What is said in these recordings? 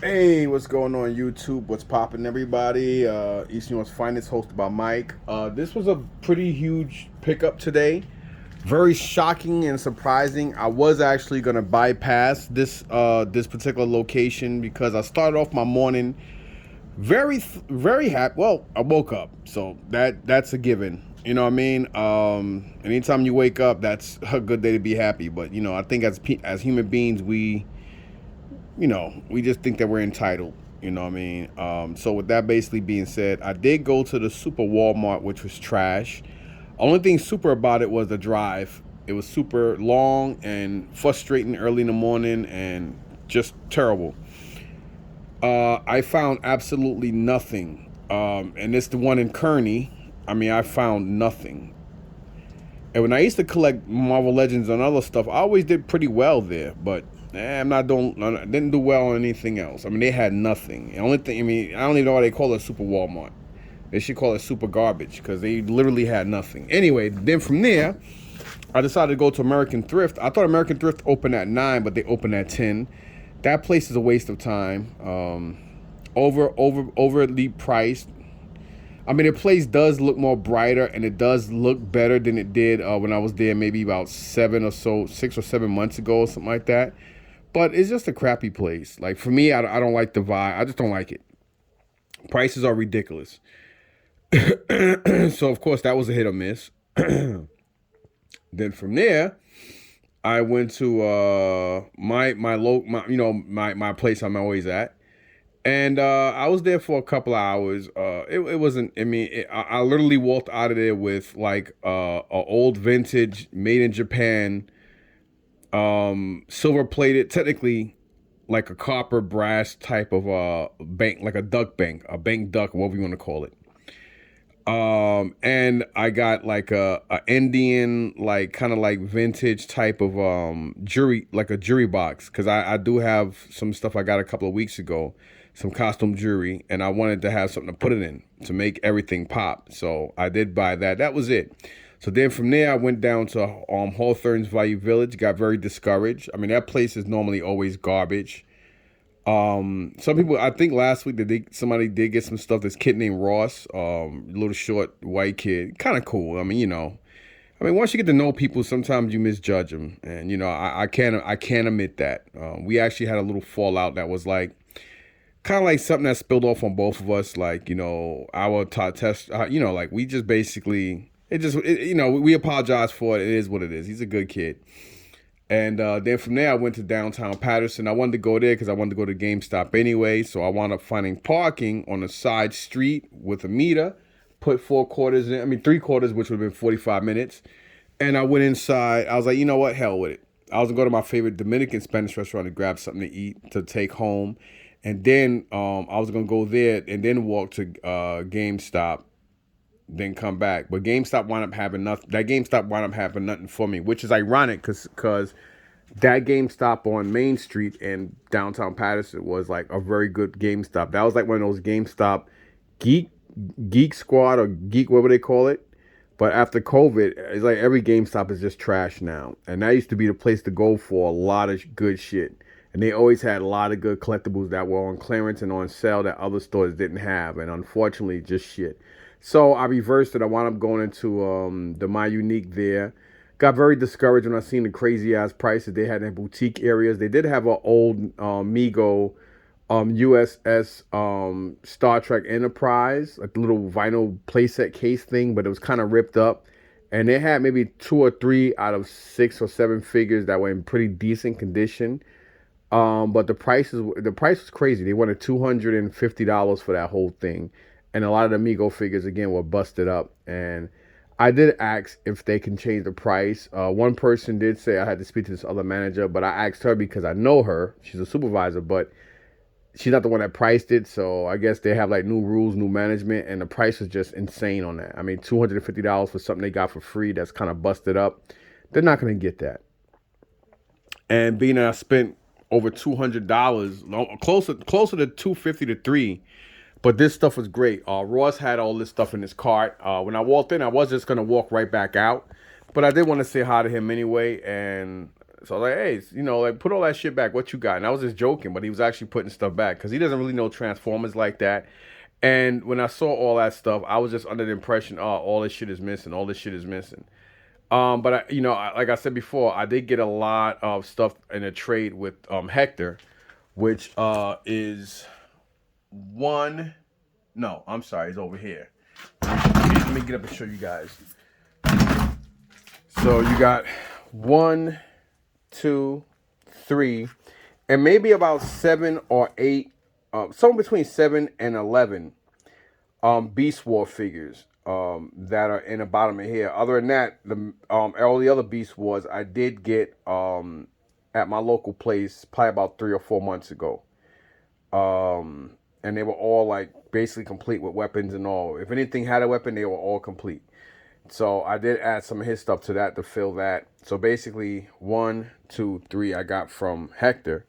Hey, what's going on YouTube? What's poppin', everybody? East New York's Finest, hosted by Mike. This was a pretty huge pickup today. Very shocking and surprising. I was actually gonna bypass this particular location because I started off my morning very happy. Well, I woke up, so that's a given. You know what I mean? Anytime you wake up, that's a good day to be happy. But I think as human beings, we just think that we're entitled. You know what I mean? So with that basically being said, I did go to the Super Walmart, which was trash. Only thing super about it was the drive. It was super long and frustrating early in the morning and just terrible. I found absolutely nothing. And it's the one in Kearney. I mean, I found nothing. And when I used to collect Marvel Legends and other stuff, I always did pretty well there. But I didn't do well on anything else. I mean, they had nothing. The only thing, I mean, I don't even know why they call it Super Walmart. They should call it Super Garbage because they literally had nothing. Anyway, then from there, I decided to go to American Thrift. I thought American Thrift opened at 9, but they opened at 10. That place is a waste of time. Overly priced. I mean, the place does look more brighter and it does look better than it did when I was there maybe about 6 or 7 months ago or something like that. But it's just a crappy place. Like for me, I don't like the vibe. I just don't like it. Prices are ridiculous. So of course that was a hit or miss. Then from there, I went to my place I'm always at. And I was there for a couple of hours. It wasn't. I mean, I literally walked out of there with like a old vintage, made in Japan, silver plated, technically like a copper brass type of bank, like a duck bank, a bank duck, whatever you want to call it. And I got like a Indian, like kind of like vintage type of jewelry, like a jewelry box, because I do have some stuff I got a couple of weeks ago, some costume jewelry, and I wanted to have something to put it in to make everything pop. So I did buy that. That was it. So then from there, I went down to Hawthorne's Value Village. Got very discouraged. I mean, that place is normally always garbage. Some people, I think last week that somebody did get some stuff. This kid named Ross, little short white kid, kind of cool. I mean, once you get to know people, sometimes you misjudge them, and I can't admit that. We actually had a little fallout that was like kind of like something that spilled off on both of us. Like our test, like we just basically we apologize for it. It is what it is. He's a good kid. And then from there, I went to downtown Patterson. I wanted to go there because I wanted to go to GameStop anyway. So I wound up finding parking on a side street with a meter. Put 4 quarters in. I mean, 3 quarters, which would have been 45 minutes. And I went inside. I was like, you know what? Hell with it. I was going to go to my favorite Dominican Spanish restaurant to grab something to eat, to take home. And then I was going to go there and then walk to GameStop, then come back. But GameStop wound up having nothing. That GameStop wound up having nothing for me, which is ironic because that GameStop on Main Street in downtown Patterson was like a very good GameStop. That was like one of those GameStop geek geek squad or geek whatever they call it. But after COVID, it's like every GameStop is just trash now. And that used to be the place to go for a lot of good shit. And they always had a lot of good collectibles that were on clearance and on sale that other stores didn't have. And unfortunately, just shit. So I reversed it. I wound up going into the My Unique there. Got very discouraged when I seen the crazy ass prices they had in boutique areas. They did have an old Mego USS Star Trek Enterprise, like the little vinyl playset case thing, but it was kind of ripped up. And they had maybe 2 or 3 out of 6 or 7 figures that were in pretty decent condition. But the price was crazy. They wanted $250 for that whole thing, and a lot of the Mego figures again were busted up. And I did ask if they can change the price. One person did say I had to speak to this other manager, but I asked her because I know her. She's a supervisor, but she's not the one that priced it. So I guess they have like new rules, new management, and the price is just insane on that. I mean, $250 for something they got for free that's kind of busted up. They're not going to get that. And being that I spent over $200, closer to 250 to three. But this stuff was great. Ross had all this stuff in his cart. When I walked in, I was just gonna walk right back out, but I did want to say hi to him anyway. And So I was like, hey, you know, like put all that shit back. What you got? And I was just joking, but he was actually putting stuff back because he doesn't really know Transformers like that. And when I saw all that stuff, I was just under the impression, oh, all this shit is missing. All this shit is missing. But I, you know, like I said before, I did get a lot of stuff in a trade with Hector, which is one. No, I'm sorry, it's over here. Let me get up and show you guys. So you got 1, 2, 3, and maybe about 7 or 8, somewhere between 7 and 11 Beast War figures that are in the bottom of here. Other than that, all the other Beast Wars I did get at my local place probably about 3 or 4 months ago. And they were all like basically complete with weapons and all. If anything had a weapon, they were all complete. So I did add some of his stuff to that to fill that. So basically 1, 2, 3 I got from Hector.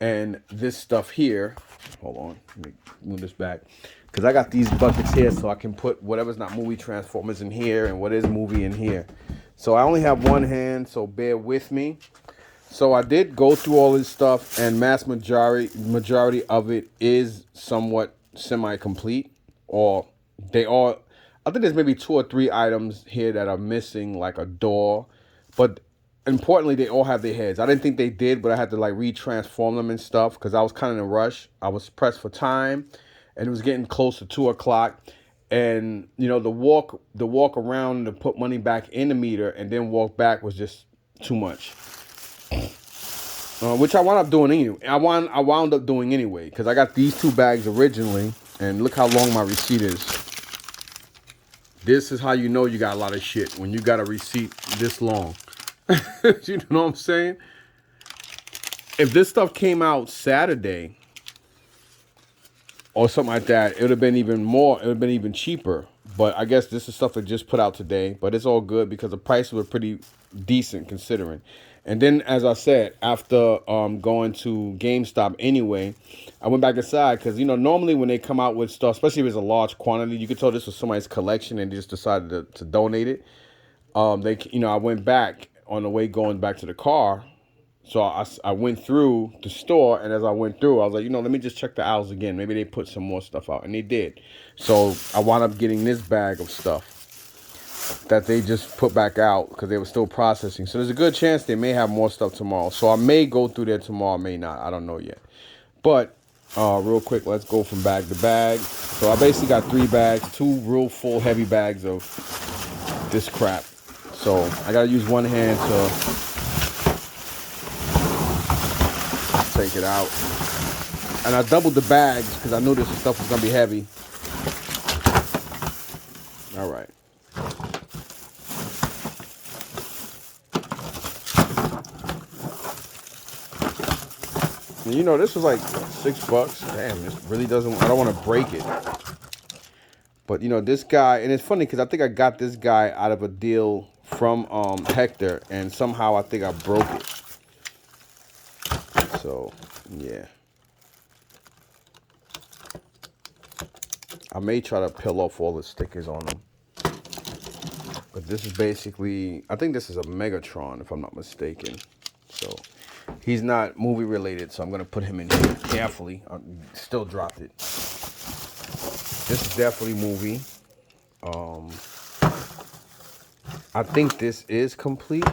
And this stuff here, hold on, let me move this back. Because I got these buckets here so I can put whatever's not movie Transformers in here and what is movie in here. So I only have one hand, so bear with me. So I did go through all this stuff, and majority of it is somewhat semi-complete, or they are. I think there's maybe 2 or 3 items here that are missing, like a door, but importantly, they all have their heads. I didn't think they did, but I had to like retransform them and stuff because I was kind of in a rush. I was pressed for time, and it was getting close to 2 o'clock. And you know, the walk around to put money back in the meter and then walk back was just too much. Which I wound up doing anyway. I wound up doing anyway because I got these 2 bags originally, and look how long my receipt is. This is how you know you got a lot of shit when you got a receipt this long. You know what I'm saying? If this stuff came out Saturday or something like that, it would have been even more. It would have been even cheaper. But I guess this is stuff that just put out today. But it's all good because the prices were pretty decent considering. And then, as I said, after going to GameStop anyway, I went back inside because, you know, normally when they come out with stuff, especially if it's a large quantity, you could tell this was somebody's collection and they just decided to donate it. I went back on the way going back to the car. So I went through the store, and as I went through, I was like, you know, let me just check the aisles again. Maybe they put some more stuff out, and they did. So I wound up getting this bag of stuff that they just put back out because they were still processing. So there's a good chance they may have more stuff tomorrow. So I may go through there tomorrow, may not. I don't know yet. But real quick, let's go from bag to bag. So I basically got 3 bags, 2 real full heavy bags of this crap. So I gotta use one hand to take it out. And I doubled the bags because I knew this stuff was gonna be heavy. All right. And you know, this was like $6. Damn, this really doesn't, I don't want to break it. But you know, this guy, and it's funny because I think I got this guy out of a deal from Hector, and somehow I think I broke it. So, yeah. I may try to peel off all the stickers on them. But this is basically, I think this is a Megatron, if I'm not mistaken. So, he's not movie related, so I'm going to put him in here carefully. I still dropped it. This is definitely movie. I think this is complete.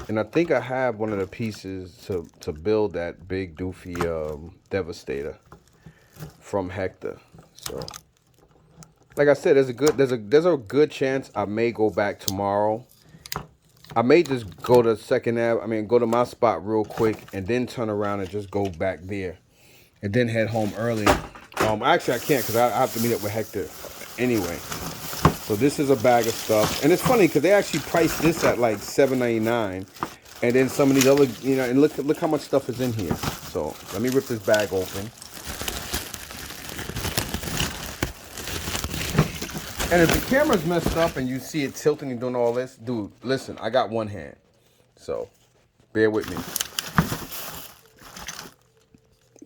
And I think I have one of the pieces to build that big doofy Devastator from Hector. So, like I said, there's a good chance I may go back tomorrow. I may just go to go to my spot real quick and then turn around and just go back there and then head home early. Actually I can't because I have to meet up with Hector anyway. So this is a bag of stuff, and it's funny because they actually priced this at like $7.99, and then some of these other, you know, and look how much stuff is in here. So let me rip this bag open. And if the camera's messed up and you see it tilting and doing all this, dude, listen, I got one hand, so bear with me.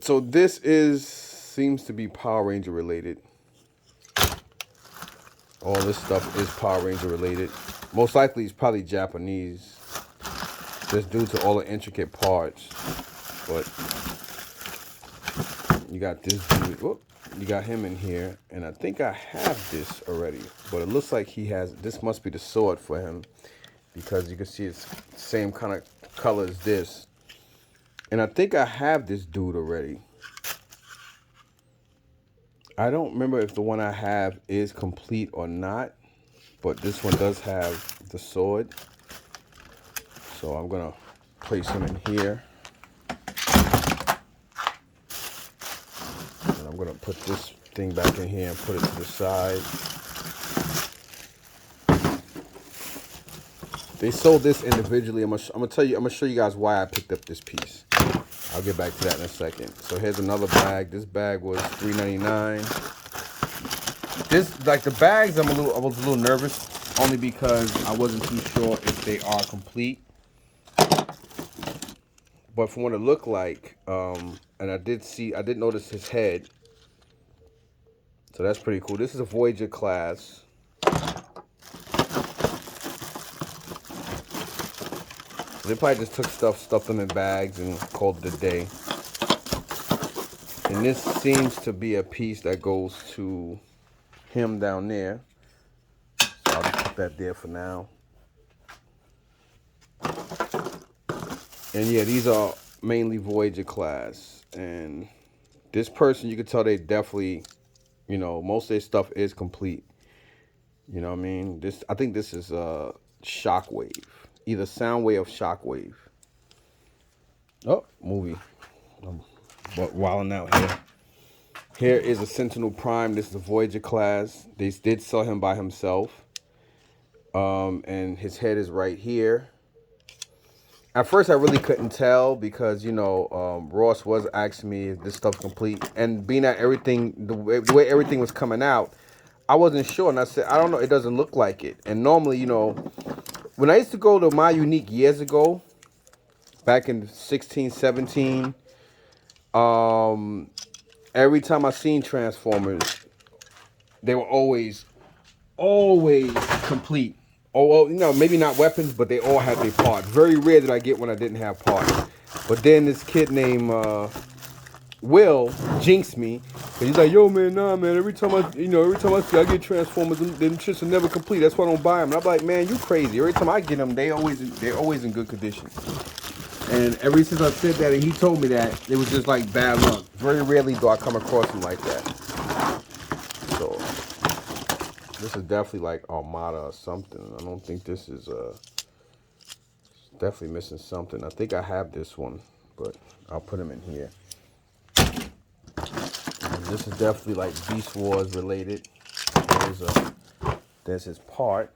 So this seems to be Power Ranger related. All this stuff is Power Ranger related. Most likely it's probably Japanese. just due to all the intricate parts. But you got this dude. Whoop, you got him in here, and I think I have this already. But it looks like he has. This must be the sword for him, because you can see it's the same kind of color as this. And I think I have this dude already. I don't remember if the one I have is complete or not, but this one does have the sword. So I'm gonna place him in here. And I'm gonna put this thing back in here and put it to the side. They sold this individually. I'm gonna show you guys why I picked up this piece. I'll get back to that in a second. So here's another bag. This bag was $3.99. This, like the bags, I was a little nervous, only because I wasn't too sure if they are complete. But from what it looked like, and I did notice his head. So that's pretty cool. This is a Voyager class. They probably just took stuffed them in bags, and called it a day. And this seems to be a piece that goes to him down there. So I'll just put that there for now. And yeah, these are mainly Voyager class. And this person, you can tell they definitely, you know, most of their stuff is complete. You know what I mean? I think this is Shockwave. Either Soundwave or Shockwave. Oh, movie. But wilding out here. Here is a Sentinel Prime. This is a Voyager class. They did sell him by himself. And his head is right here. At first, I really couldn't tell because, you know, Ross was asking me if this stuff's complete. And being that everything, the way everything was coming out, I wasn't sure. And I said, I don't know, it doesn't look like it. And normally, you know, when I used to go to My Unique years ago, back in 16, 17, every time I seen Transformers, they were always complete. Oh, well, you know, maybe not weapons, but they all had their parts. Very rare that I get when I didn't have parts. But then this kid named Will jinxed me. And he's like, yo, man, nah, man, every time I see I get Transformers, them shits are never complete. That's why I don't buy them. And I'm like, man, you crazy. Every time I get them, they're always in good condition. And ever since I said that and he told me that, it was just like bad luck. Very rarely do I come across them like that. So this is definitely like Armada or something. I don't think this is definitely missing something. I think I have this one, but I'll put him in here. And this is definitely like Beast Wars related. There's his part.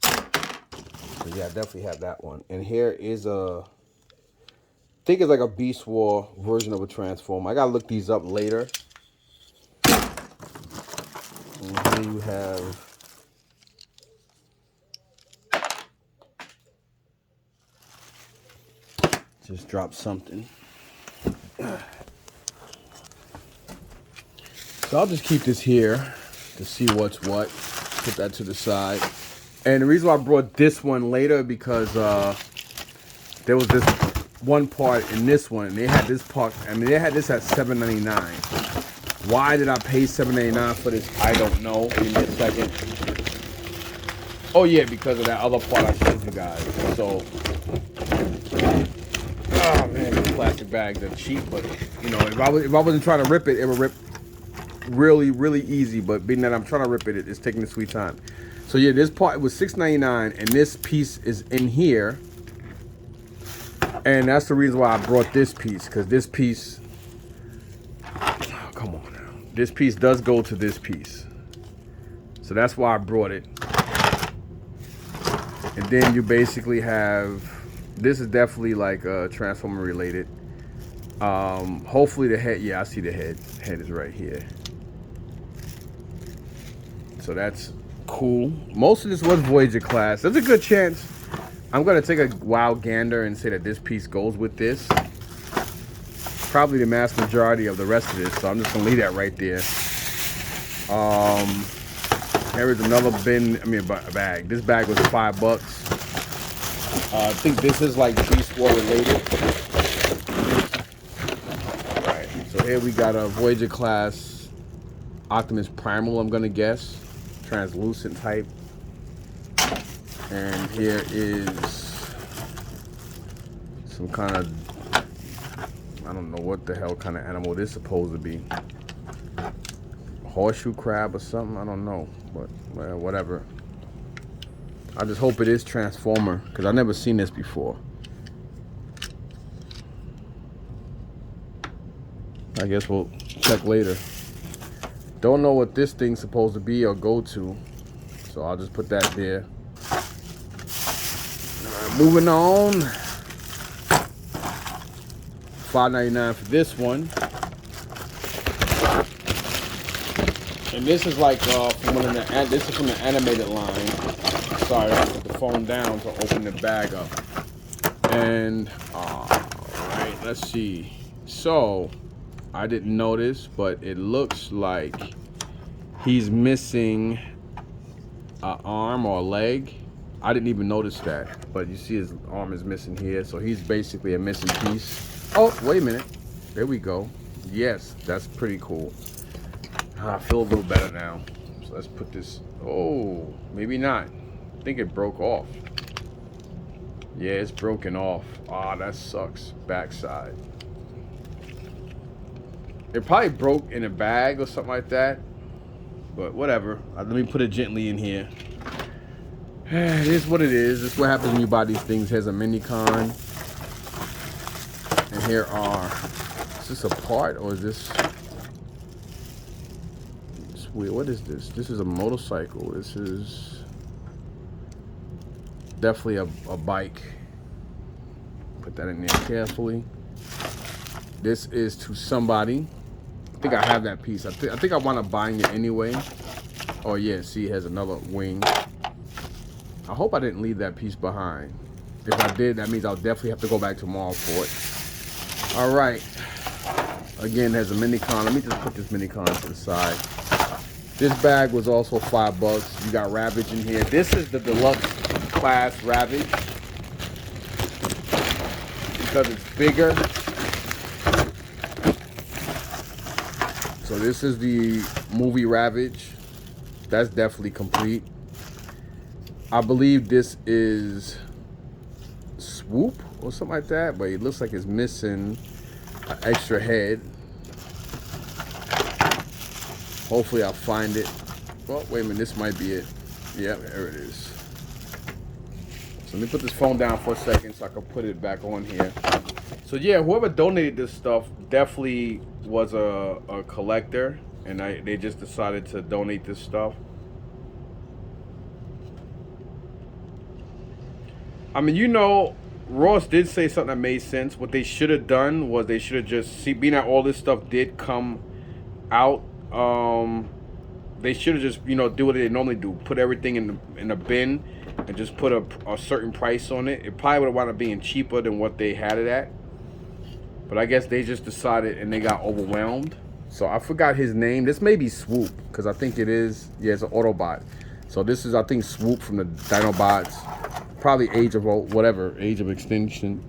So yeah, I definitely have that one. And here is I think it's like a Beast War version of a Transformer. I gotta look these up later. And here you have just dropped something. So I'll just keep this here to see what's what. Put that to the side. And the reason why I brought this one later because there was this one part in this one. And they had this part. I mean, they had this at $7.99. Why did I pay $7.99 for this? I don't know. Give me a second. Oh yeah, because of that other part I showed you guys. So, oh man, these plastic bags are cheap. But you know, if I wasn't trying to rip it, it would rip really, really easy. But being that I'm trying to rip it, it's taking a sweet time. So yeah, this part was $6.99, and this piece is in here, and that's the reason why I brought this piece, because this piece, oh, come on now, this piece does go to this piece, so that's why I brought it. And then you basically have, this is definitely like Transformer related. Hopefully the head, yeah, I see the head. Head is right here. So that's cool. Most of this was Voyager class. There's a good chance I'm gonna take a wild gander and say that this piece goes with this. Probably the vast majority of the rest of this, so I'm just gonna leave that right there. There is another bin, a bag. This bag was $5. I think this is like Beast War related. Alright, so here we got a Voyager class Optimus Primal, I'm gonna guess. Translucent type. And here is some kind of, I don't know what the hell kind of animal this is supposed to be. Horseshoe crab or something, I don't know, but well, whatever. I just hope it is Transformer, because I've never seen this before. I guess we'll check later. Don't know what this thing's supposed to be or go to, so I'll just put that there. Moving on. $5.99 for this one. And this is like from one of the, this is from the animated line. Sorry, I put the phone down to open the bag up. And alright, let's see. So I didn't notice, but it looks like he's missing an arm or a leg. I didn't even notice that, but you see his arm is missing here, so he's basically a missing piece. Oh, wait a minute. There we go. Yes, that's pretty cool. I feel a little better now. So let's put this. Oh, maybe not. I think it broke off. Yeah, it's broken off. Ah, that sucks. Backside. It probably broke in a bag or something like that. But whatever. Let me put it gently in here. It is what it is. It's what happens when you buy these things. Here's a mini con. And here are. Is this a part or is this? It's weird. What is this? This is a motorcycle. This is definitely a bike. Put that in there carefully. This is to somebody. I think I have that piece. I think I want to buying it anyway. Oh yeah, see, it has another wing. I hope I didn't leave that piece behind. If I did, that means I'll definitely have to go back tomorrow for it. All right. Again, there's a mini con. Let me just put this mini con to the side. This bag was also $5. You got Ravage in here. This is the deluxe class Ravage because it's bigger. So this is the movie Ravage. That's definitely complete. I believe this is Swoop or something like that, but it looks like it's missing an extra head. Hopefully I'll find it. Oh, wait a minute, this might be it. Yeah, there it is. So let me put this phone down for a second so I can put it back on here. So yeah, whoever donated this stuff definitely was a collector, and they just decided to donate this stuff. I mean, you know, Ross did say something that made sense. What they should have done was they should have just, being that all this stuff did come out, they should have just, you know, do what they normally do. Put everything in a bin and just put a certain price on it. It probably would have wound up being cheaper than what they had it at. But I guess they just decided and they got overwhelmed. So I forgot his name. This may be Swoop, because I think it is, yeah, it's an Autobot. So this is, I think, Swoop from the Dinobots. Probably Age of whatever, Age of Extinction.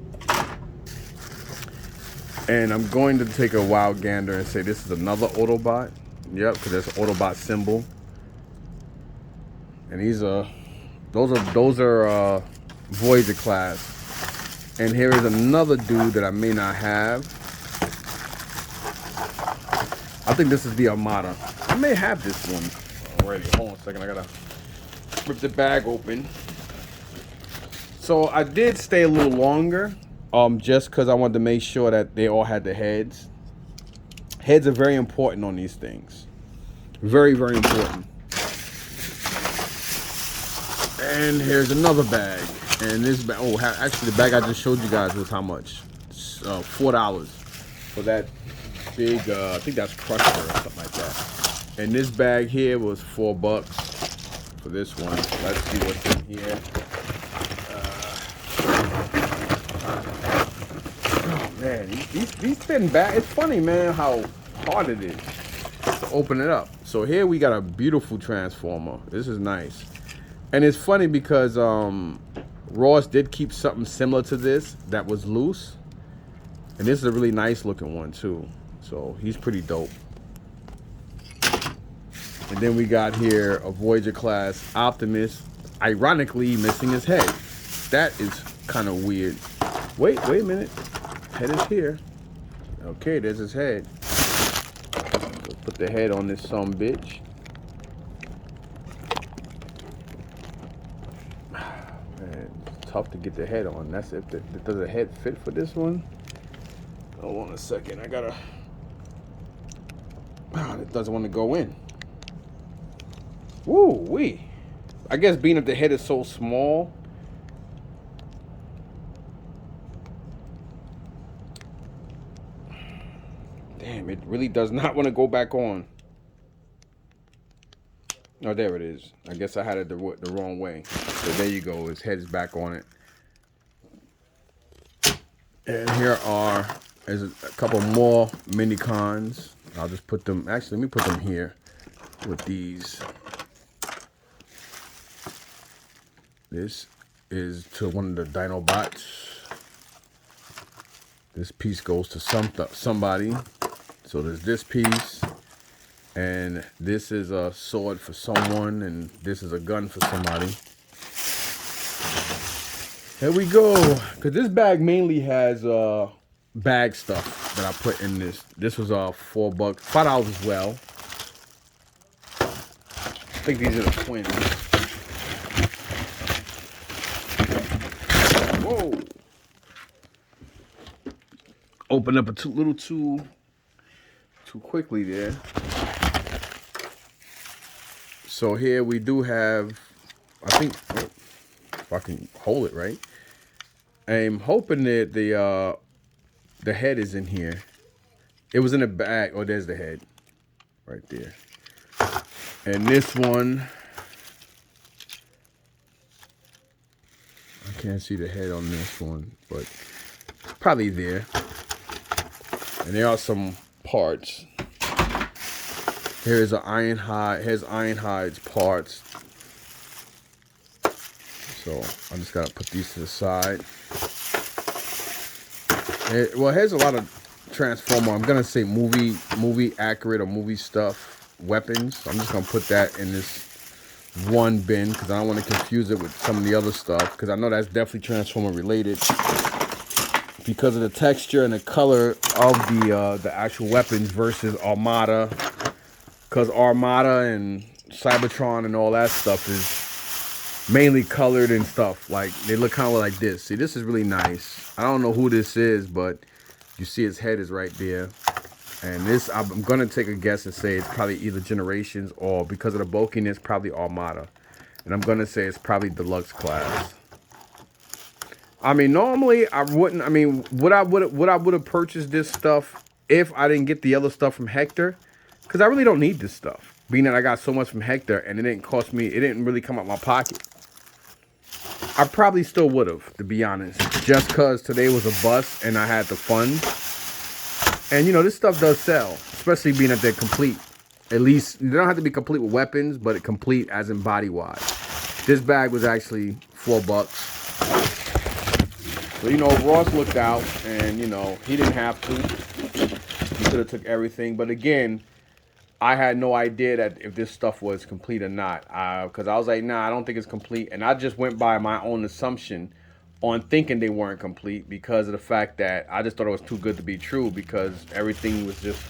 And I'm going to take a wild gander and say this is another Autobot. Yep, because there's an Autobot symbol. And these are, those are Voyager class. And here is another dude that I may not have. I think this is the Armada. I may have this one already. Hold on a second, I gotta rip the bag open. So I did stay a little longer, just because I wanted to make sure that they all had the heads. Heads are very important on these things. Very, very important. And here's another bag. And this bag, oh, actually the bag I just showed you guys was how much? $4 for that big, I think that's Crusher or something like that. And this bag here was $4 for this one. Let's see what's in here. Oh man, these thin bags, it's funny, man, how hard it is to open it up. So here we got a beautiful Transformer. This is nice. And it's funny because Ross did keep something similar to this that was loose. And this is a really nice looking one too. So he's pretty dope. And then we got here a Voyager class Optimus, ironically missing his head. That is kind of weird. Wait a minute. Head is here. Okay, there's his head. Put the head on this bitch. Man, it's tough to get the head on. That's if does the head fit for this one? Hold on a second. I gotta. It doesn't want to go in. Woo wee. I guess being that the head is so small. Damn, it really does not want to go back on. Oh, there it is. I guess I had it the wrong way. So there you go. His head is back on it. And here is a couple more mini cons. I'll just put them. Actually, let me put them here with these. This is to one of the Dinobots. This piece goes to somebody. So there's this piece, and this is a sword for someone, and this is a gun for somebody. Here we go. Cause this bag mainly has bag stuff that I put in this. This was $4, $5 as well. I think these are the twins. Whoa! Open up a little too quickly there. So here we do have, I think, if I can hold it right. I'm hoping that the head is in here. It was in a bag. Oh, there's the head right there. And this one, I can't see the head on this one, but it's probably there. And there are some parts. Here's an iron hide. Here's Ironhide's parts. So I just gotta put these to the side. Well, here's a lot of Transformer. I'm gonna say movie accurate or movie stuff weapons. So I'm just gonna put that in this one bin because I don't want to confuse it with some of the other stuff. Because I know that's definitely Transformer related. Because of the texture and the color of the actual weapons versus Armada. Because Armada and Cybertron and all that stuff is mainly colored and stuff. Like, they look kind of like this. See, this is really nice. I don't know who this is, but you see his head is right there. And this, I'm going to take a guess and say it's probably either Generations or, because of the bulkiness, probably Armada. And I'm going to say it's probably Deluxe class. I mean, normally I wouldn't. I mean, would I would have purchased this stuff if I didn't get the other stuff from Hector? Because I really don't need this stuff. Being that I got so much from Hector and it didn't cost me, it didn't really come out my pocket. I probably still would have, to be honest. Just because today was a bust and I had the funds. And, you know, this stuff does sell. Especially being that they're complete. At least, they don't have to be complete with weapons, but it complete as in body-wise. This bag was actually $4. So, you know, Ross looked out and, you know, he didn't have to. He could have took everything. But again, I had no idea that if this stuff was complete or not. Because I was like, nah, I don't think it's complete. And I just went by my own assumption on thinking they weren't complete because of the fact that I just thought it was too good to be true because everything was just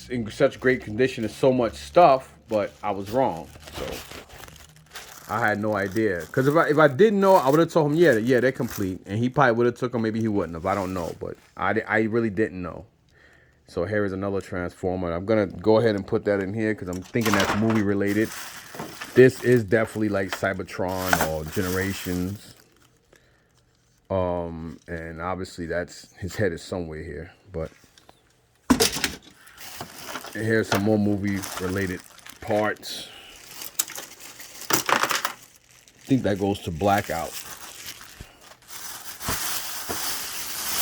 in such great condition and so much stuff, but I was wrong. So I had no idea. Because if I didn't know, I would have told him, yeah, they're complete. And he probably would have took them. Maybe he wouldn't have. I don't know. But I really didn't know. So here is another Transformer. I'm going to go ahead and put that in here because I'm thinking that's movie related. This is definitely like Cybertron or Generations. And obviously that's, his head is somewhere here. But and here's some more movie related parts. I think that goes to Blackout.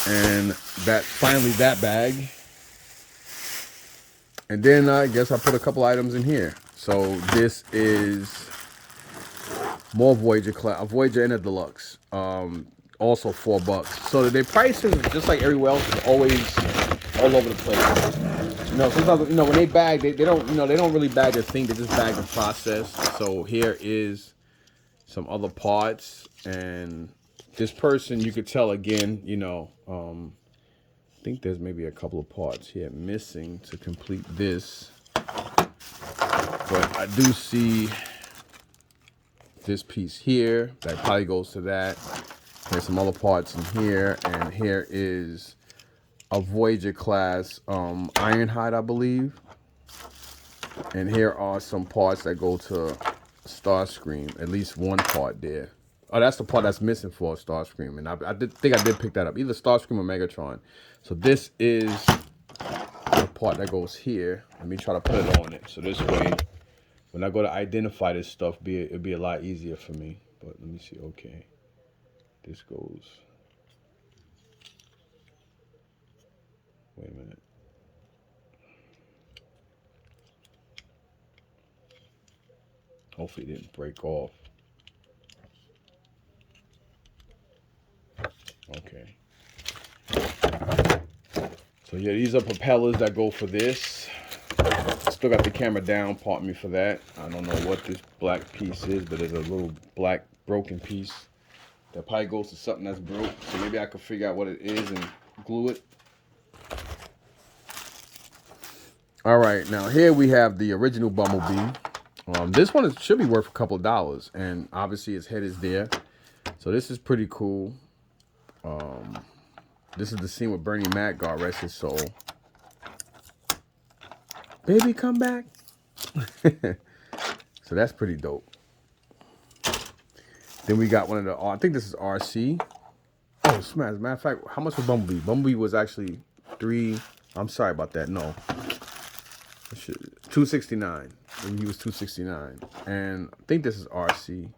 And that, finally that bag. And then I guess I put a couple items in here. So this is More Voyager class, a Voyager and a Deluxe. Also $4. So their prices, just like everywhere else, is always all over the place. You know, sometimes when they bag, they don't they don't really bag the thing. They just bag the process. So here is some other parts, and this person, you could tell again. I think there's maybe a couple of parts here missing to complete this, but I do see this piece here that probably goes to that. There's some other parts in here, and here is a Voyager class Ironhide, I believe. And here are some parts that go to Starscream. At least one part there. Oh, that's the part that's missing for Starscream, and I think I did pick that up. Either Starscream or Megatron. So this is the part that goes here. Let me try to put it on it. So this way, when I go to identify this stuff, it'll be a lot easier for me. But let me see. Okay, this goes. Wait a minute. Hopefully it didn't break off. Okay. So yeah, these are propellers that go for this. Still got the camera down, pardon me for that. I don't know what this black piece is, but there's a little black broken piece that probably goes to something that's broke. So maybe I could figure out what it is and glue it. All right, now here we have the original Bumblebee. This one should be worth a couple of dollars, and obviously his head is there. So this is pretty cool. This is the scene with Bernie Mac, God rest his soul. Baby, come back. So that's pretty dope. Then we got one of the, I think this is RC. Oh, smash. As a matter of fact, how much was Bumblebee? Bumblebee was actually I'm sorry about that. No. $269. He was $269. And I think this is RC.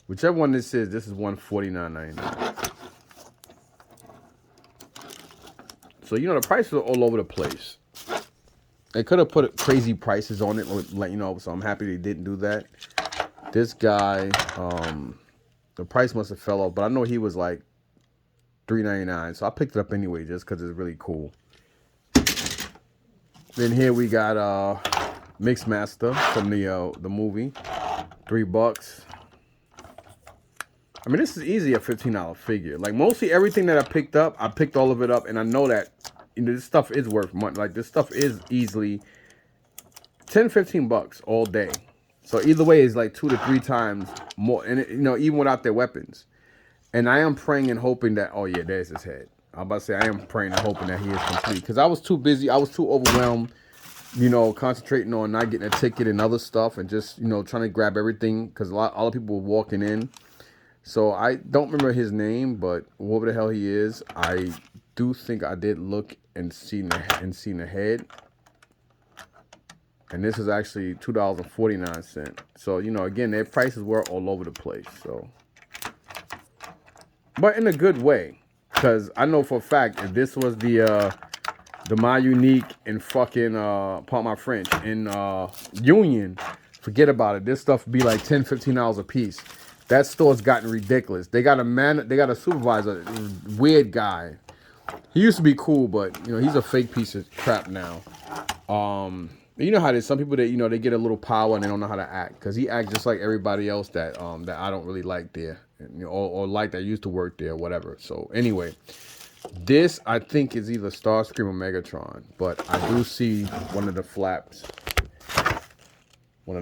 Whichever one this is $149.99. So, the prices are all over the place. They could have put crazy prices on it, so I'm happy they didn't do that. This guy, the price must have fell off, but I know he was like $3.99, so I picked it up anyway just because it's really cool. Then here we got Mixmaster from the movie, $3. I mean, this is easy a $15 figure. Like mostly everything that I picked up, I picked all of it up, and I know that this stuff is worth money. Like this stuff is easily $10-15 all day. So either way, it's like 2 to 3 times more, and even without their weapons. And I am praying and hoping that, oh yeah, there's his head. I'm about to say I am praying and hoping that he is complete, because I was too busy, I was too overwhelmed, concentrating on not getting a ticket and other stuff, and just trying to grab everything, because a lot of people were walking in. So I don't remember his name, but whoever the hell he is, I do think I did look and seen the head. And this is actually $2.49. So, again, their prices were all over the place. So, but in a good way, because I know for a fact if this was the My Unique and fucking pardon my French in Union, forget about it. This stuff would be like $10-15 a piece. That store's gotten ridiculous. They got a supervisor, weird guy. He used to be cool, but he's a fake piece of crap now. You know how it is. Some people that they get a little power and they don't know how to act, because he acts just like everybody else that I don't really like there, or like that used to work there, or whatever. So anyway, this I think is either Starscream or Megatron, but I do see one of the flaps. I'm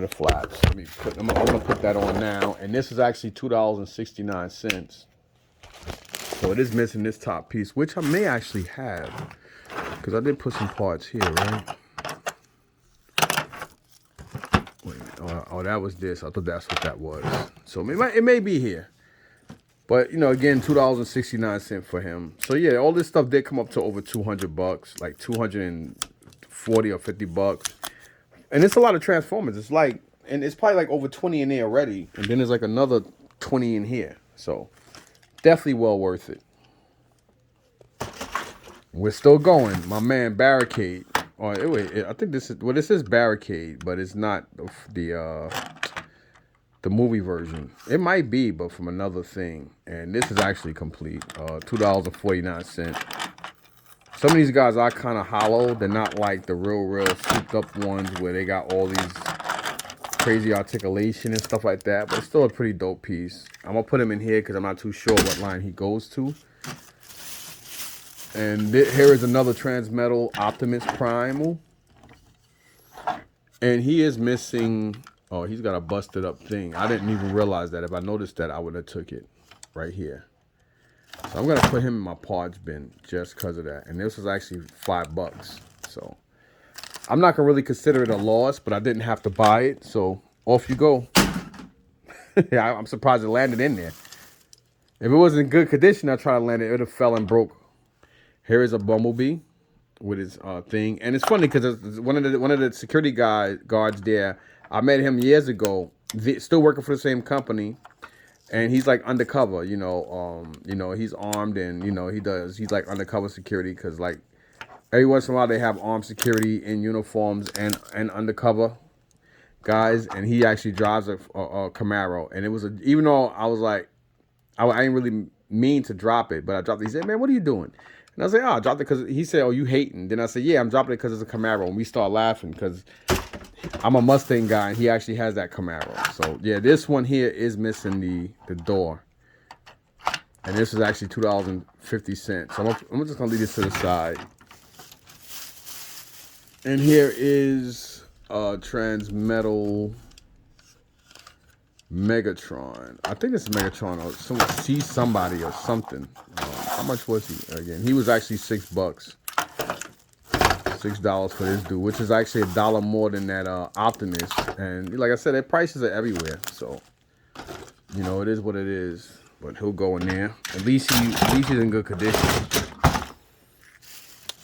gonna put that on now, and this is actually $2.69. So it is missing this top piece, which I may actually have, because I did put some parts here, right? Wait, oh, that was this. I thought that's what that was. So it may be here, but again, $2.69 for him. So yeah, all this stuff did come up to over $200, like $240 or $50. And it's a lot of Transformers. It's like, and it's probably like over 20 in there already. And then there's like another 20 in here. So definitely well worth it. We're still going. My man Barricade. I think this is Barricade, but it's not the the movie version. It might be, but from another thing. And this is actually complete. $2.49. Some of these guys are kind of hollow. They're not like the real souped up ones where they got all these crazy articulation and stuff like that. But it's still a pretty dope piece. I'm going to put him in here because I'm not too sure what line he goes to. And here is another Transmetal Optimus Primal. And he is missing... Oh, he's got a busted up thing. I didn't even realize that. If I noticed that, I would have took it right here. So I'm going to put him in my parts bin just because of that. And this was actually $5. So I'm not going to really consider it a loss, but I didn't have to buy it. So off you go. Yeah, I'm surprised it landed in there. If it wasn't in good condition, I tried to land it. It would have fell and broke. Here is a Bumblebee with his thing. And it's funny because one of the security guards there, I met him years ago, still working for the same company, and he's like undercover, you know, he's armed and, you know, he's like undercover security because like every once in a while they have armed security in uniforms and undercover guys, and he actually drives a Camaro, and it was even though I was like, I didn't really mean to drop it, but I dropped it. He said, man, what are you doing? And I was like, oh, I dropped it because he said, oh, you hating. Then I said, yeah, I'm dropping it because it's a Camaro, and we start laughing because I'm a Mustang guy, and he actually has that Camaro. So, yeah, this one here is missing the door. And this is actually $2.50. So, I'm just going to leave this to the side. And here is Transmetal Megatron. I think this is Megatron or somebody or something. How much was he? Again, he was actually $6. $6 for this dude, which is actually $1 more than that Optimus. And like I said, their prices are everywhere, so you know it is what it is. But he'll go in there. At least he's in good condition.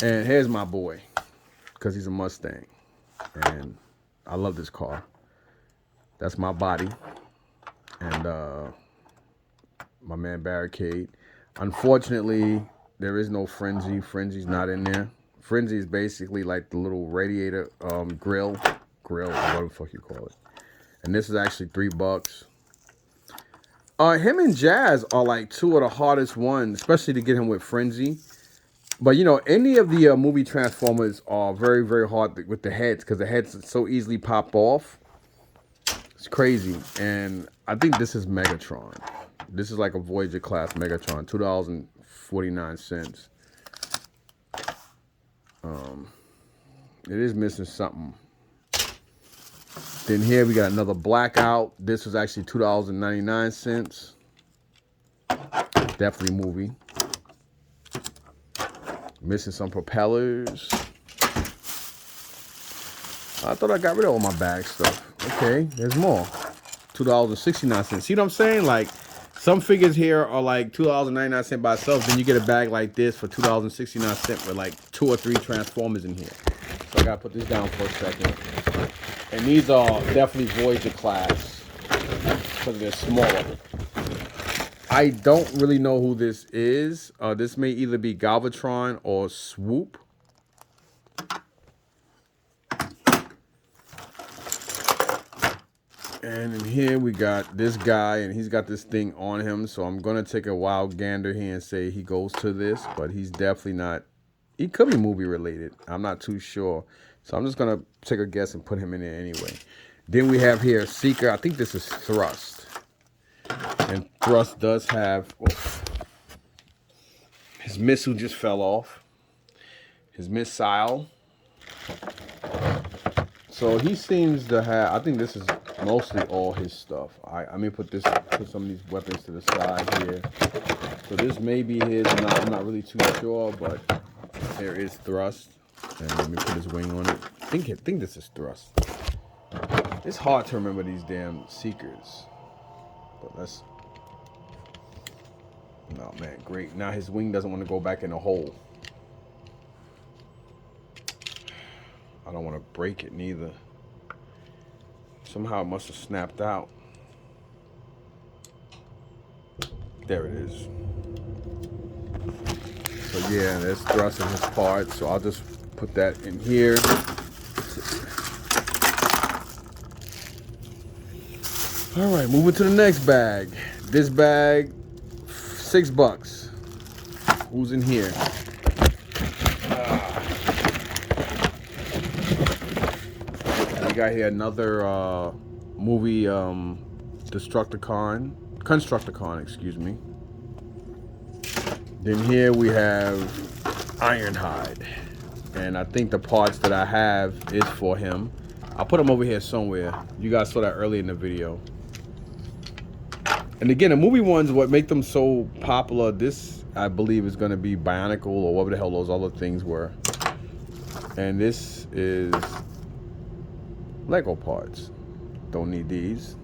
And here's my boy, because he's a Mustang, and I love this car. That's my body, and my man Barricade. Unfortunately, there is no Frenzy. Frenzy's not in there. Frenzy is basically like the little radiator grill, whatever the fuck you call it. And this is actually $3. Him and Jazz are like two of the hardest ones, especially to get him with Frenzy. But you know, any of the movie Transformers are very, very hard with the heads because the heads so easily pop off. It's crazy. And I think this is Megatron. This is like a Voyager class Megatron, $2.49. It is missing something. Then here we got another Blackout. This was actually $2.99. Definitely movie. Missing some propellers. I thought I got rid of all my bag stuff. Okay, there's more. $2.69. See what I'm saying? Like, some figures here are like $2.99 by itself. Then you get a bag like this for $2.69 with like 2 or 3 Transformers in here. So I gotta put this down for a second. And these are definitely Voyager class because they're smaller. I don't really know who this is. This may either be Galvatron or Swoop. And in here we got this guy, and he's got this thing on him. So I'm going to take a wild gander here and say he goes to this, but he's definitely not. He could be movie related. I'm not too sure. So I'm just going to take a guess and put him in there anyway. Then we have here Seeker. I think this is Thrust. And Thrust does have... Oh, his missile just fell off. His missile. So he seems to have... I think this is mostly all his stuff. I may put some of these weapons to the side here. So this may be his. I'm not really too sure, but there is Thrust. And let me put his wing on it. I think this is Thrust. It's hard to remember these damn Seekers. But let's... No, man, great. Now his wing doesn't want to go back in the hole. I don't want to break it neither. Somehow it must have snapped out. There it is. So yeah, there's Thrust in his part. So I'll just put that in here. All right, moving to the next bag. This bag, $6. Who's in here? We got here another movie, Constructicon, excuse me. Then here we have Ironhide. And I think the parts that I have is for him. I'll put them over here somewhere. You guys saw that earlier in the video. And again, the movie ones, what make them so popular, this I believe is going to be Bionicle or whatever the hell those other things were. And this is Lego parts. Don't need these.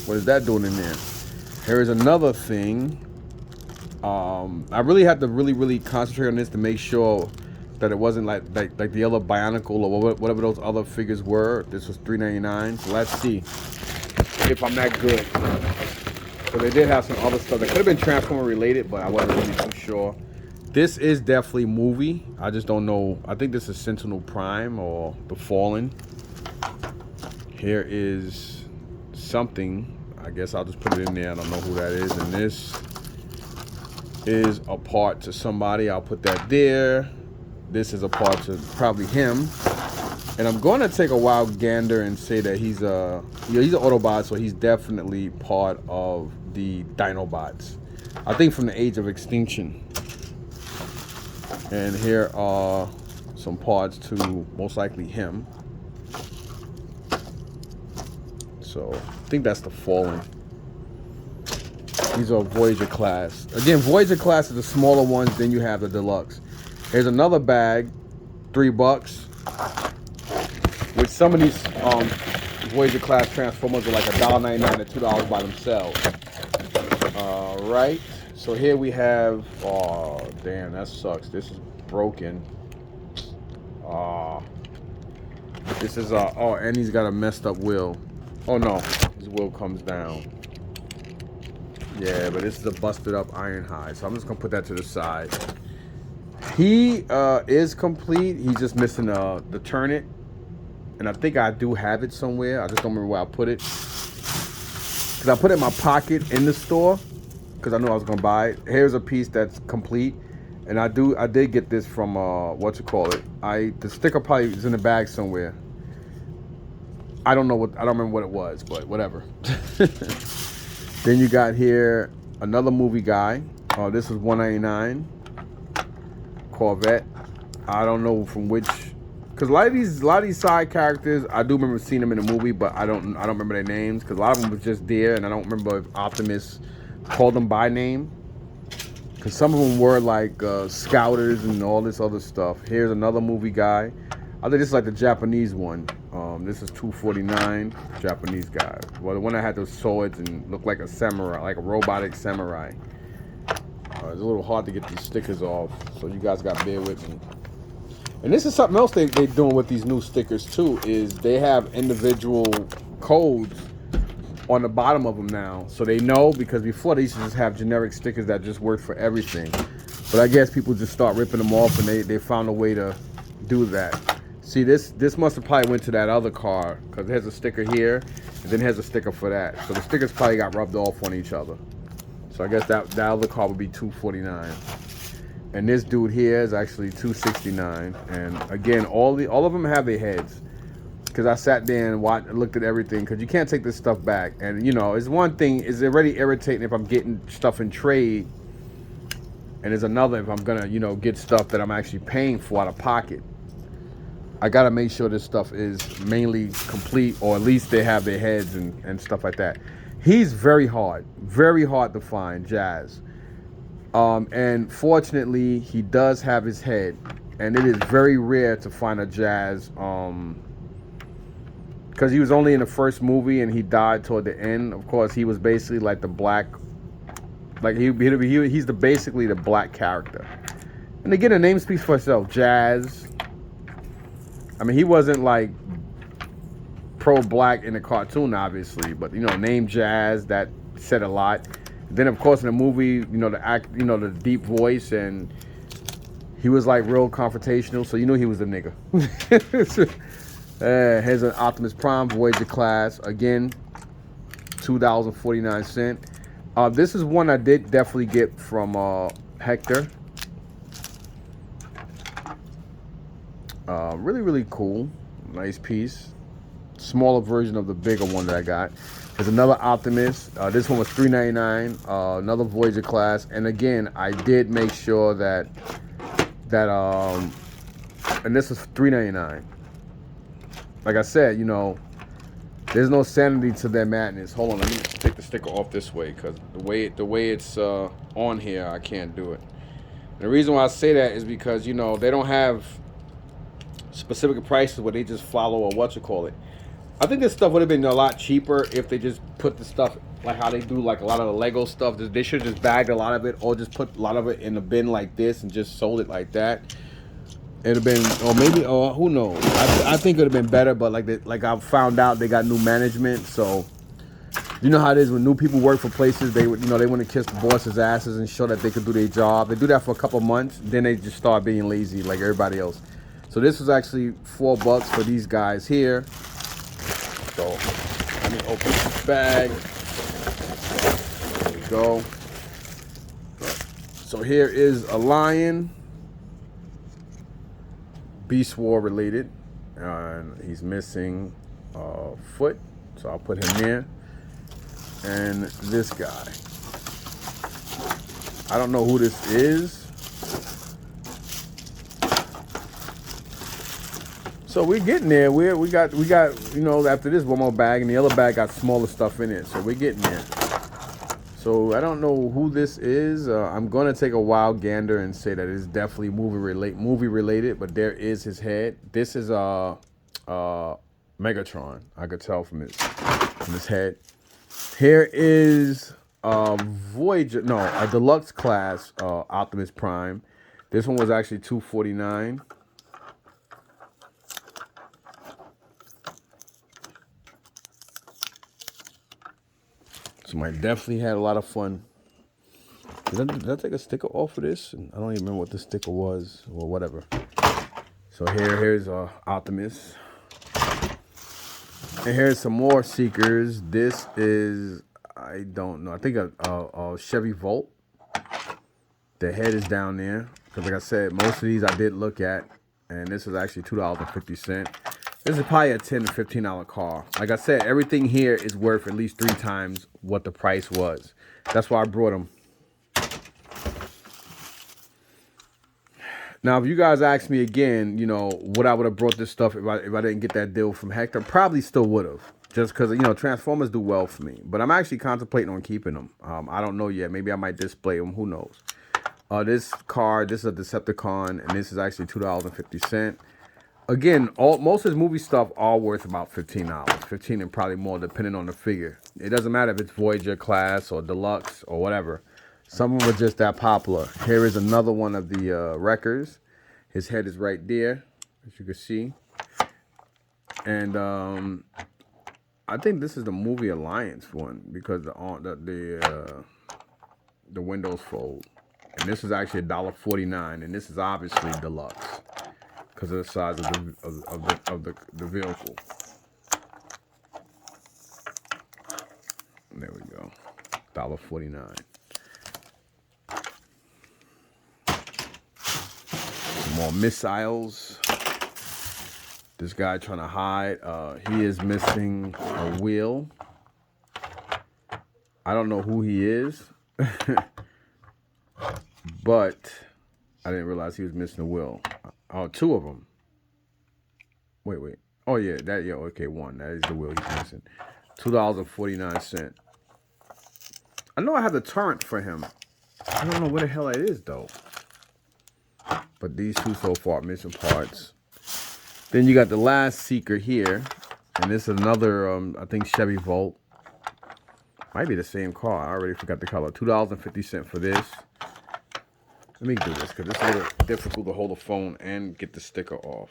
What is that doing in there? Here is another thing. I really had to really concentrate on this to make sure that it wasn't like the other Bionicle or whatever those other figures were. This was $3.99. So let's see if I'm that good. So they did have some other stuff that could have been Transformer related, but I wasn't really too sure. This is definitely movie. I just don't know. I think this is Sentinel Prime or The Fallen. Here is something. I guess I'll just put it in there. I don't know who that is. And this is a part to somebody. I'll put that there. This is a part to probably him. And I'm going to take a wild gander and say that he's an Autobot, so he's definitely part of the Dinobots. I think from the Age of Extinction. And here are some parts to most likely him. So I think that's the Fallen. These are Voyager class. Again, Voyager class is the smaller ones, then you have the deluxe. Here's another bag, $3. With some of these Voyager class Transformers are like $1.99 to $2 by themselves. All right. So here we have, oh damn, that sucks. This is broken. This is oh, and he's got a messed up wheel. Oh no, his wheel comes down. Yeah, but this is a busted up Ironhide, so I'm just gonna put that to the side. He is complete. He's just missing the turret, and I think I do have it somewhere. I just don't remember where I put it, because I put it in my pocket in the store, because I knew I was gonna buy it. Here's a piece that's complete, and I did get this from the sticker probably is in the bag somewhere. I don't remember what it was, but whatever. Then you got here another movie guy. This is $1.99. Corvette. I don't know from which, because a lot of these side characters I do remember seeing them in the movie, but I don't remember their names, because a lot of them was just there, and I don't remember if Optimus called them by name, because some of them were like scouters and all this other stuff. Here's another movie guy. I think this is like the Japanese one. This is $2.49. Japanese guy. Well, the one that had those swords and looked like a samurai, like a robotic samurai. It's a little hard to get these stickers off, so you guys got to bear with me. And this is something else they're doing with these new stickers too, is they have individual codes on the bottom of them now, so they know, because before they used to just have generic stickers that just worked for everything. But I guess people just start ripping them off, and they found a way to do that. See, this must have probably went to that other car, because there's a sticker here, and then there's a sticker for that. So the stickers probably got rubbed off on each other. So I guess that other car would be $2.49. And this dude here is actually $2.69. And again, all of them have their heads, because I sat there and looked at everything, because you can't take this stuff back. And it's one thing, it's already irritating if I'm getting stuff in trade, and it's another if I'm gonna get stuff that I'm actually paying for out of pocket. I gotta make sure this stuff is mainly complete, or at least they have their heads and stuff like that. He's very hard to find, Jazz. And fortunately, he does have his head, and it is very rare to find a Jazz, because he was only in the first movie and he died toward the end. Of course, he was basically like the black, like he's basically the black character. And again, the name speaks for itself, Jazz. I mean, he wasn't like pro-black in the cartoon, obviously, but name Jazz, that said a lot. Then, of course, in the movie, the deep voice, and he was like real confrontational, so you knew he was a nigga. Here's an Optimus Prime Voyager class. Again, $2.49. This is one I did definitely get from Hector. Really, really cool. Nice piece. Smaller version of the bigger one that I got. There's another Optimus. This one was $3.99. Another Voyager class. And again, I did make sure that and this was $3.99. Like I said, you know, there's no sanity to their madness. Hold on, let me take the sticker off this way, because the way it's on here, I can't do it. And the reason why I say that is because, you know, they don't have specific prices where they just follow a I think this stuff would have been a lot cheaper if they just put the stuff like how they do like a lot of the Lego stuff. They should have just bagged a lot of it, or just put a lot of it in a bin like this and just sold it like that. It'd have been, or maybe, who knows? I think it'd have been better, but like I found out they got new management, so you know how it is when new people work for places. They want to kiss the boss's asses and show that they could do their job. They do that for a couple months, then they just start being lazy like everybody else. So this was actually $4 for these guys here. So let me open this bag. There we go. So here is a lion. Beast War related, and he's missing a foot, so I'll put him there. And this guy, I don't know who this is. So we're getting there. We got you know, after this one more bag, and the other bag got smaller stuff in it, so we're getting there. So I don't know who this is. I'm gonna take a wild gander and say that it's definitely movie related, but there is his head. This is Megatron. I could tell from his head. Here is Voyager, no, a deluxe class Optimus Prime. This one was actually $2.49. I definitely had a lot of fun. Did I take a sticker off of this? I don't even remember what the sticker was or whatever. So here's Optimus. And here's some more Seekers. This is, I don't know, I think a Chevy Volt. The head is down there. Because like I said, most of these I did look at. And this is actually $2.50. This is probably a $10 to $15 car. Like I said, everything here is worth at least 3 times what the price was. That's why I brought them. Now, if you guys ask me again, you know, would I would have brought this stuff if I didn't get that deal from Hector? Probably still would have. Just because, you know, Transformers do well for me. But I'm actually contemplating on keeping them. I don't know yet. Maybe I might display them. Who knows? This car, this is a Decepticon, and this is actually $2.50. Again, most of his movie stuff are worth about $15. $15 and probably more depending on the figure. It doesn't matter if it's Voyager class or deluxe or whatever. Some of them are just that popular. Here is another one of the Wreckers. His head is right there, as you can see. And I think this is the Movie Alliance one because the windows fold. And this is actually $1.49, and this is obviously deluxe because of the size of the vehicle. There we go, $1.49. Some more missiles. This guy trying to hide. He is missing a wheel. I don't know who he is, but I didn't realize he was missing a wheel. Oh, 2 of them. Wait. Oh yeah, okay, 1. That is the wheel he's missing. $2.49. I know I have the turret for him. I don't know where the hell it is though. But these 2 so far missing parts. Then you got the last Seeker here, and this is another I think Chevy Volt. Might be the same car. I already forgot the color. $2.50 for this. Let me do this because it's a little difficult to hold the phone and get the sticker off.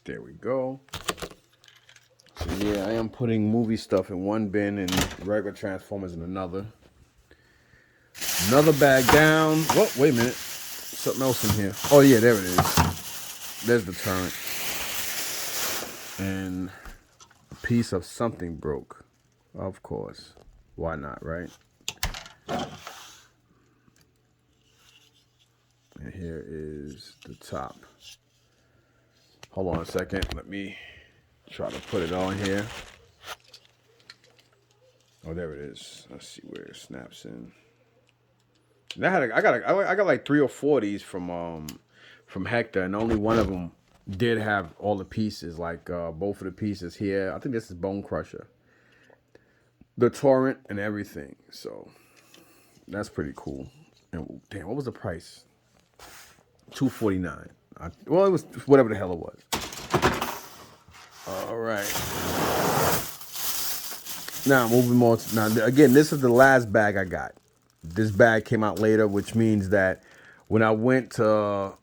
There we go. So yeah, I am putting movie stuff in one bin and regular Transformers in another. Another bag down. Oh, wait a minute. something else in here. Oh yeah, there it is. There's the turret. And a piece of something broke. Of course. Why not, right? And here is the top. Hold on a second. Let me try to put it on here. Oh, there it is. Let's see where it snaps in. And I got like 3 or 4 of these from Hector, and only one of them did have all the pieces, like both of the pieces here. I think this is Bone Crusher, the torrent, and everything. So that's pretty cool. And damn, what was the price? $249. Well, it was whatever the hell it was. All right. Now moving on. Now again, this is the last bag I got. This bag came out later, which means that when I went to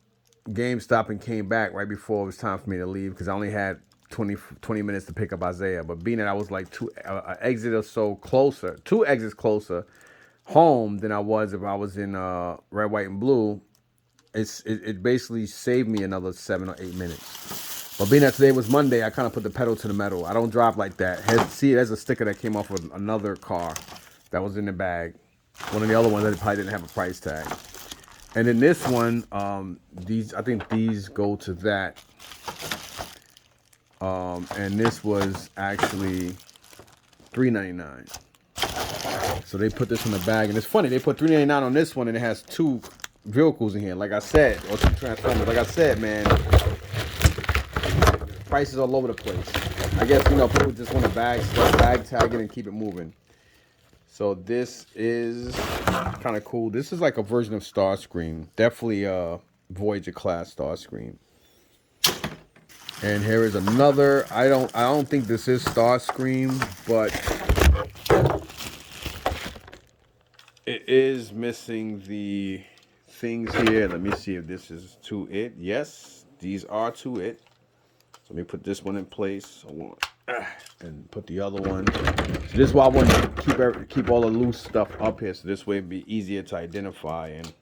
GameStop and came back right before it was time for me to leave, because I only had 20 minutes to pick up Isaiah. But being that I was like two exit or so closer, 2 exits closer home than I was if I was in red, white, and blue, it basically saved me another 7 or 8 minutes. But being that today was Monday, I kind of put the pedal to the metal. I don't drive like that. See, there's a sticker that came off of another car that was in the bag. One of the other ones that probably didn't have a price tag. And then this one, I think these go to that. And this was actually $3.99. So they put this in the bag, and it's funny. They put $3.99 on this one, and it has 2 vehicles in here. Like I said, or 2 Transformers. Like I said, man, prices all over the place. I guess people just want to bag tag it, and keep it moving. So this is kind of cool. This is like a version of Starscream. Definitely a Voyager class Starscream. And here is another. I don't think this is Starscream, but it is missing the things here. Let me see if this is to it. Yes, these are to it. So let me put this one in place. And put the other one. So this is why I want to keep all the loose stuff up here, so this way it'd be easier to identify. And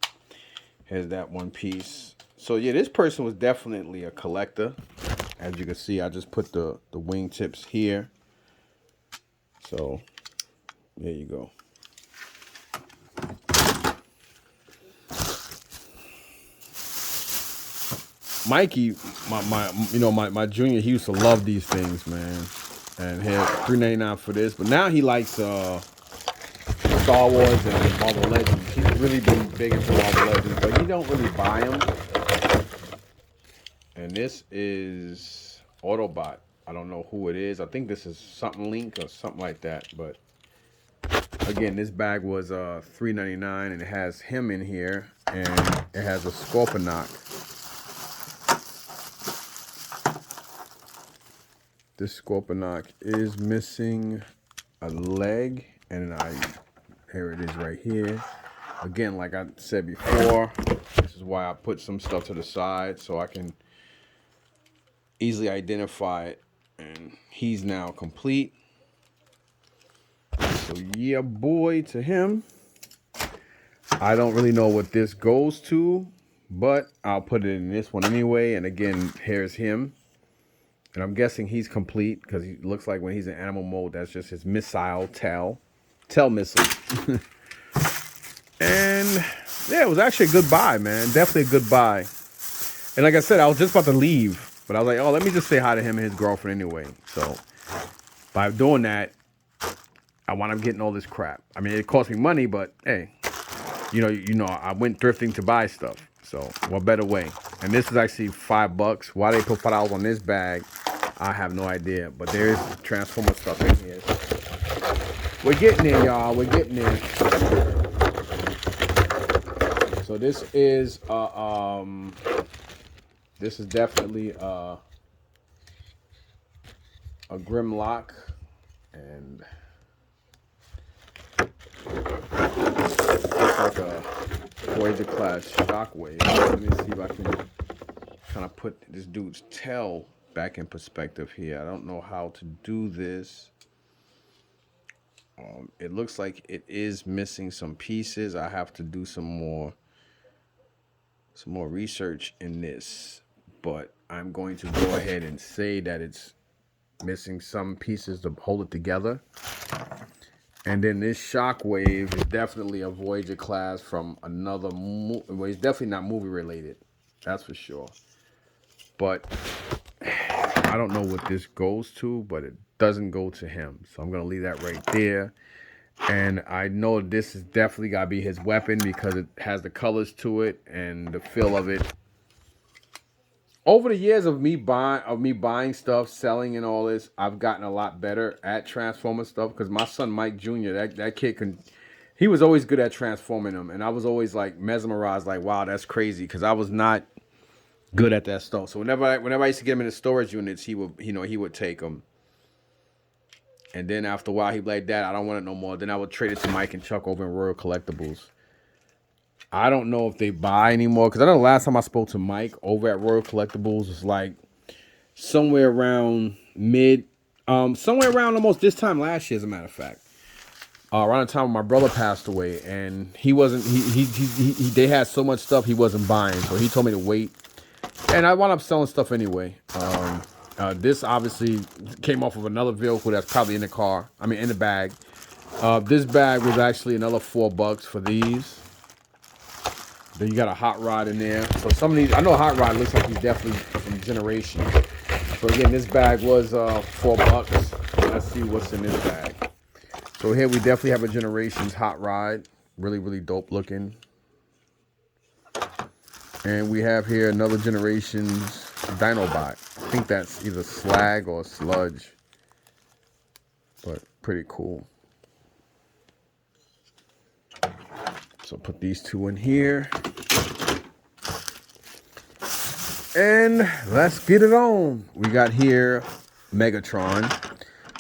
here's that one piece. So yeah, this person was definitely a collector. As you can see, I just put the wing tips here. So there you go. Mikey, my junior, he used to love these things, man. And here, $3.99 for this. But now he likes Star Wars and Marvel Legends. He's really been big into Marvel Legends, but he don't really buy them. And this is Autobot. I don't know who it is. I think this is something Link or something like that. But again, this bag was $3.99, and it has him in here, and it has a Scorponok. This Scorponok is missing a leg, and here it is right here. Again, like I said before, this is why I put some stuff to the side so I can easily identify it. And he's now complete. So yeah, boy, to him. I don't really know what this goes to, but I'll put it in this one anyway. And again, here's him. And I'm guessing he's complete because he looks like when he's in animal mode, that's just his missile tail missile. And yeah, it was actually a good buy, man. Definitely a good buy. And like I said, I was just about to leave, but I was like, oh, let me just say hi to him and his girlfriend anyway. So by doing that, I wound up getting all this crap. I mean, it cost me money, but hey, I went thrifting to buy stuff. So what better way? And this is actually $5. Why they put $5 on this bag, I have no idea. But there's Transformer stuff in here. We're getting there, y'all. We're getting there. So this is definitely a Grimlock, and it's like a Voyager class Shockwave. Let me see if I can kind of put this dude's tail back in perspective here. I don't know how to do this. It looks like it is missing some pieces. I have to do some more some more research in this, but I'm going to go ahead and say that it's missing some pieces to hold it together. And then this shockwave is definitely a Voyager class from another movie. Well, it's definitely not movie related, that's for sure. But I don't know what this goes to, but it doesn't go to him. So I'm going to leave that right there. And I know this is definitely got to be his weapon because it has the colors to it and the feel of it. Over the years of me buying stuff, selling and all this, I've gotten a lot better at transforming stuff because my son Mike Jr., that kid he was always good at transforming them, and I was always like mesmerized, like, wow, that's crazy, because I was not good at that stuff. So whenever I used to get him in the storage units, he would take them. And then after a while, he'd be like, Dad, I don't want it no more. Then I would trade it to Mike and Chuck over in Royal Collectibles. I don't know if they buy anymore, because I know the last time I spoke to Mike over at Royal Collectibles was like somewhere around somewhere around almost this time last year, as a matter of fact. Around the time my brother passed away, and they had so much stuff he wasn't buying, so he told me to wait, and I wound up selling stuff anyway. This obviously came off of another vehicle that's probably in the car. I mean, in the bag. This bag was actually another $4 for these. Then you got a hot rod in there. So some of these, I know hot rod looks like he's definitely from Generation. So again, this bag was $4. Let's see what's in this bag. So here we definitely have a Generations hot rod. Really, really dope looking. And we have here another Generations Dinobot. I think that's either slag or sludge. But pretty cool. So put these two in here. And let's get it on. We got here Megatron.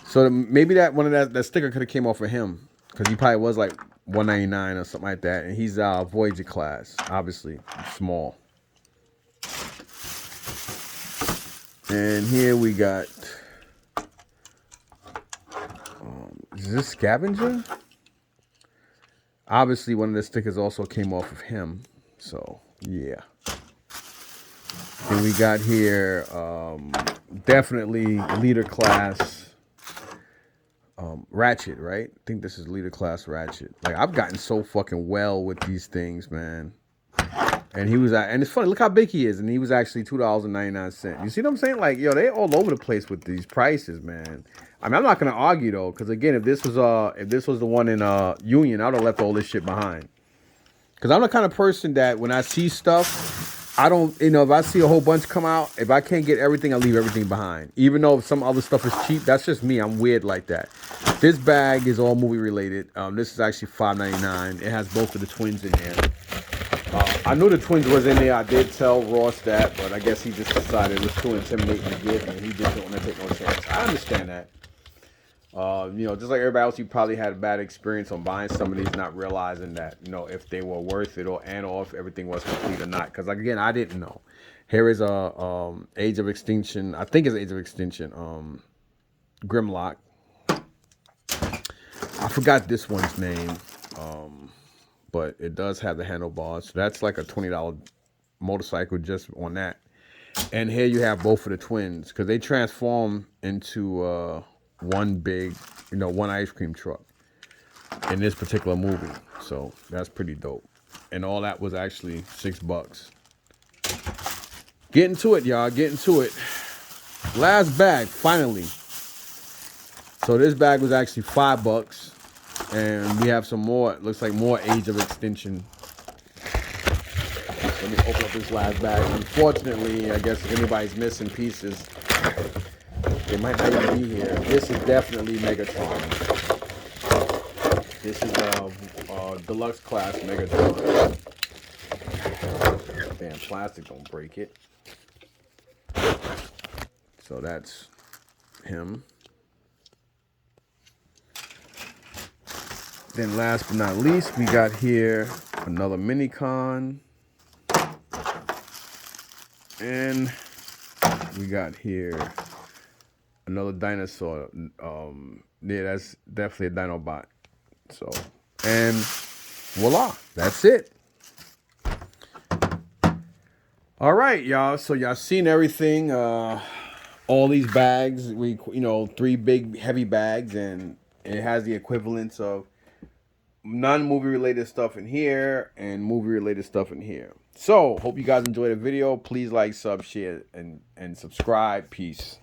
So maybe that one of that sticker could have came off of him, because he probably was like $199 or something like that. And he's Voyager class, obviously small. And here we got is this Scavenger? Obviously, one of the stickers also came off of him. So, yeah. Then we got here, definitely leader class Ratchet, right? I think this is leader class Ratchet. Like, I've gotten so fucking well with these things, man. And he was, and it's funny, look how big he is. And he was actually $2.99. You see what I'm saying? Like, yo, they all over the place with these prices, man. I mean, I'm not gonna argue though, because again, if this was the one in Union, I would have left all this shit behind. Because I'm the kind of person that when I see stuff, I don't, if I see a whole bunch come out, if I can't get everything, I leave everything behind. Even though some other stuff is cheap, that's just me. I'm weird like that. This bag is all movie related. This is actually $5.99. It has both of the twins in there. I knew the twins was in there. I did tell Ross that, but I guess he just decided it was too intimidating to get, and he just didn't want to take no chance. I understand that. Just like everybody else, you probably had a bad experience on buying some of these, not realizing that, if they were worth it or if everything was complete or not. Because, like, again, I didn't know. Here is a Age of Extinction. I think it's Age of Extinction. Grimlock. I forgot this one's name. But it does have the handlebars. So that's like a $20 motorcycle just on that. And here you have both of the twins, because they transform into one big, one ice cream truck in this particular movie. So that's pretty dope. And all that was actually $6. Get into it, y'all. Get into it. Last bag, finally. So this bag was actually $5. And we have some more, it looks like more Age of Extinction. Let me open up this last bag. Unfortunately, I guess if anybody's missing pieces, they might not even be here. This is definitely Megatron. This is a deluxe class Megatron. Damn, plastic don't break it. So that's him. Then last but not least, we got here another Minicon. And we got here another dinosaur. Yeah, that's definitely a Dinobot. So, and voila, that's it. All right, y'all. So y'all seen everything. All these bags. We, you know, 3 big heavy bags, and it has the equivalents of non-movie related stuff in here and movie related stuff in here. So hope you guys enjoyed the video. Please like, sub, share, and subscribe. Peace.